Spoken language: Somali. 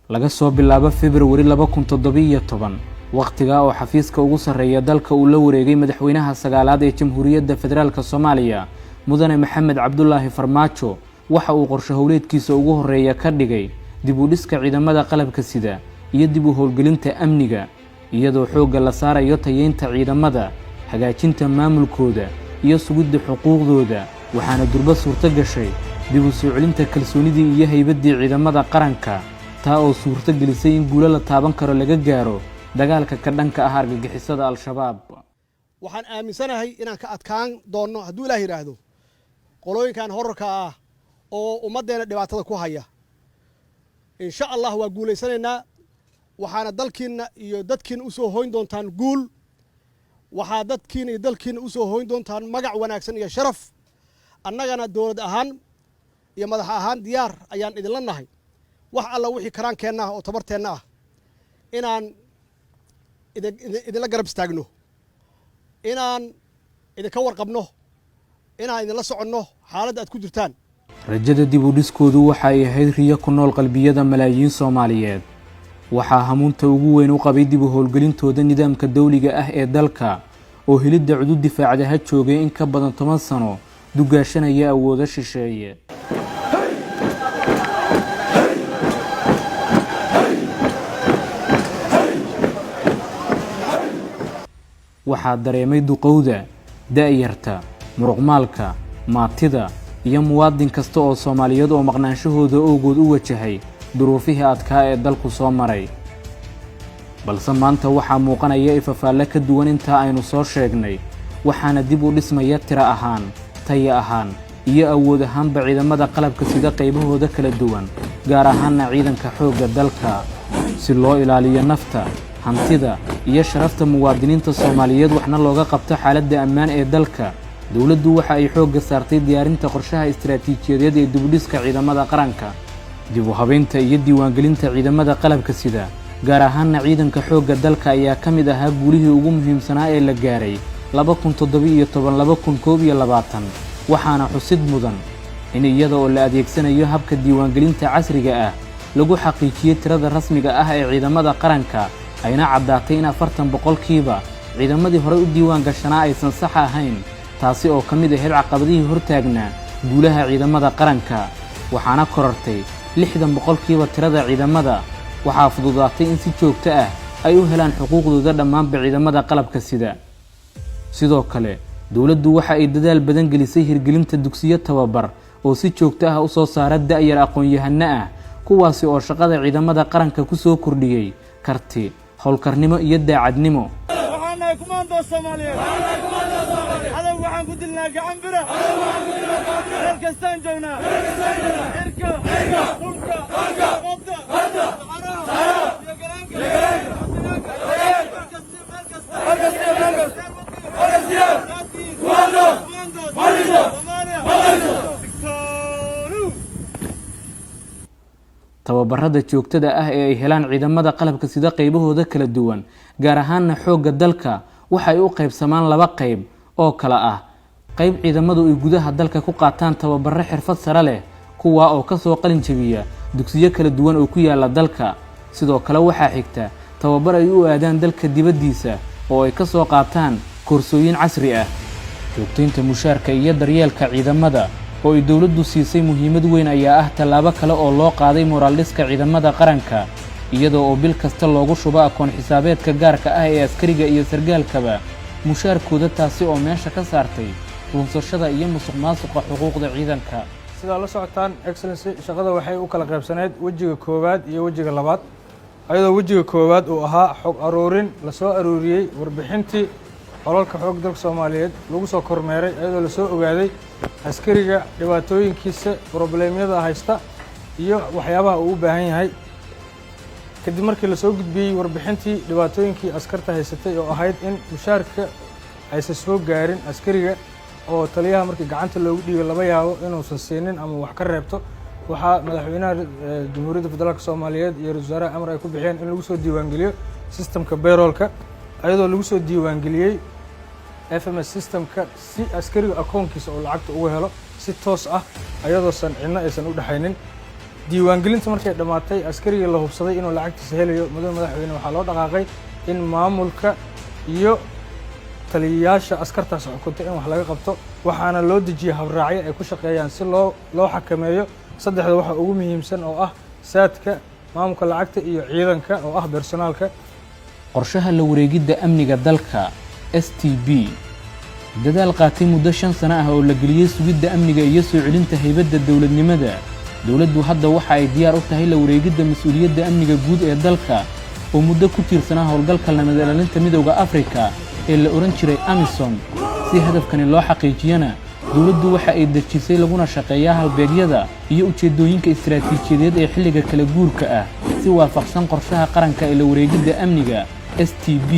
laga soo bilaabo February 2017 waqtiga oo xafiiska ugu sareeya dalka uu la wareegay madaxweynaha sagaalaad ee Jamhuuriyadda Federaalka Soomaaliya mudane Maxamed Cabdullaahi Farmaajo waxa uu qorshe howleedkiisa ugu horeeya ka dhigay dib u dhiska ciidamada qalabka sida iyo dib u howlgelinta amniga iyadoo xoogga la saarayo tayeynta ciidamada hagaajinta maamulkooda iyo sugidda xuquuqdooda waxaana durba suurto gashay dib u soo celinta kalsoonidii iyo haybadii ciidamada qaranka taa oo suurto gelisay in guulo la taaban karo laga gaaro dagaalka ka dhanka ah argagixisada al-shabaab waxaan aaminsanahay inaan ka adkaan doono hadduu Ilaahay yiraahdo qolooyinkan horarka ah oo ummadeena dhibaatada ku haya insha Allah waa guuleysanaynaa waxaana dalkiina iyo dadkiina u soo hooyn doontaan guul waxa dadkiina iyo dalkiina u soo hooyn doontaan magac wanaagsan iyo sharaf annagana dawlad ahaan iyo madax ahaan diyaar ayaan idin la nahay wax alla wixii karaankeenna oo tabarteenna ah inaan idin la garab istaagno inaan idinka warqabno inaan idin la soconno xaaladda aad ku jirtaan rajada dib u dhiskoodu waxa ay ahayd riyo ku nool qalbiyada malaayiin Soomaaliyeed waxaa hamuunta ugu weyn u qabay dib u howlgelintooda nidaamka dawliga ah ee dalka oo helidda cudud difaacadaha joogay in ka badan 10 sano dugaashanaya awoodo shisheeye waxaa dareemay duqowda da'yarta muruqmaalka maatida iyo muwaadin kasta oo Soomaaliyeed oo maqnaanshahooda ogood u wajahay duruufihii adkaa ee dalku soo maray balse maanta waxaa muuqanaya ifafaale ka duwan inta aynu soo sheegnay waxaana dib u dhismaya tira ahaan taya ahaan iyo awood ahaanba ciidamada qalabka sida qaybahooda kala duwan gaar ahaanna ciidanka xoogga dalka si loo ilaaliyo nafta hantida iyo sharafta muwaadiniinta Soomaaliyeed waxna looga qabto xaaladda ammaan ee dalka dawladdu waxa ay xoogga saartay diyaarinta qorshaha istiraatiijiyadeed ee dib u dhiska ciidamada qaranka dib u habeynta iyo diiwaangelinta ciidamada qalabka sida gaar ahaanna ciidanka xoogga dalka ayaa ka mid ahaa guulihii ugu muhiimsanaa ee la gaaray 2017-2021 waxaana xusid mudan in iyada oo la adeegsanayo habka diiwaangelinta casriga ah lagu xaqiijiyay tirada rasmiga ah ee ciidamada qaranka ayna caddaatay in 40% ciidamadii hore u diiwaan gashanaa aysan sax ahayn taasi oo ka mid ahayd caqabadihii hortaagnaa guulaha ciidamada qaranka waxaana korortay 60% tirada ciidamada waxaa fududaatay in si joogto ah ay u helaan xuquuqdooda dhammaanba ciidamada qalabka sida sidoo kale dawladdu waxa ay dadaal badan gelisay hirgelinta dugsiyo tababar oo si joogto ah u soo saara da'yar aqoon-yahano ah kuwaasi oo shaqada ciidamada qaranka ku soo kordhiyay karti howlkarnimo iyo daacadnimo waxaanay kumaando Soomaaliyeed hada waxaan ku dilnaa gacan bira meel kastaan joognaa irka dhulka qodda tababarada joogtada ah ee ay helaan ciidamada qalabka sida qaybahooda kala duwan gaar ahaanna xoogga dalka waxa ay u qaybsamaan laba qayb oo kala ah qayb ciidamadu ay gudaha dalka ku qaataan tababarro xirfad sare leh kuwa oo ka soo qalin jabiya dugsiyo kala duwan oo ku yaala dalka sidoo kale waxaa xigta tababar ay u aadaan dalka dibaddiisa oo ay ka soo qaataan koorsooyin casri ah joogtaynta mushaarka iyo daryeelka ciidamada oo ay dawladdu siisay muhiimad weyn ayaa ah tallaabo kale oo loo qaaday moraal dhiska ciidamada qaranka iyadoo oo bil kasta loogu shubo akoon xisaabeedka gaarka ah ee askariga iyo sargaalkaba mushaarkooda taasi oo meesha ka saartay runsashada iyo musuqmaasuqa xuquuqda ciidanka sida la socotaan excellency shaqada waxay u kala qaybsaneed wajiga koowaad iyo wajiga labaad ayadoo wajiga koowaad uu ahaa xog aroorin la soo arooriyay warbixintii qolalka xoog dalka Soomaaliyeed lagu soo kormeeray ayadoo la soo ogaaday askariga dhibaatooyinkiisa problemyada haysta iyo waxyaabaha uu u baahan yahay kadib markii la soo gudbiyay warbixintii dhibaatooyinkii askarta haysatay oo ahayd in mushaarka aysan soo gaarin askariga oo taliyaha markii gacanta loogu dhiibay laba yaabo inuusan siinin ama wax ka reebto waxaa madaxweynaha Jamhuuriyadda Federaalka Soomaaliyeed iyo ra'iisul wasaaraha amar ay ku bixiyeen in lagu soo diiwaangeliyo systemka payrollka ayadoo lagu soo diiwaangeliyay FMS systemka si askariga akoonkiisa oo lacagta ugu helo si toos ah ayadoo san cidna aysan u dhaxaynin diiwaangelinta markay dhammaatay askarigii la hubsaday inuu lacagtiisa helayo mudane madaxweyne waxaa loo dhaqaaqay in maamulka iyo taliyayaasha askartaas xukunta in wax laga qabto waxaana loo dejiyay habraacyo ay ku shaqeeyaan si loo xakameeyo saddexda waxa ugu muhiimsan oo ah saadka maamulka lacagta iyo ciidanka oo ah bersonaalka. qorshaha la wareegidda amniga dalka STB dadaal qaatay muddo 5 sano ah oo la geliyay sugidda amniga iyo soo celinta haybadda dawladnimada. dawladdu hadda waxa ay diyaar u tahay la wareegidda mas'uuliyadda amniga guud ee dalka oo muddo ku tiirsanaa howlgalka nabad ilaalinta midowga Afrika ee la oran jiray AMISOM. si hadafkani loo xaqiijiyana dawladdu waxa ay dejisay laguna shaqeeyaa halbeegyada iyo ujeedooyinka istiraatiijiyadeed ee xilliga kala guurka ah si waafaqsan qorshaha qaranka ee la wareegidda amniga STB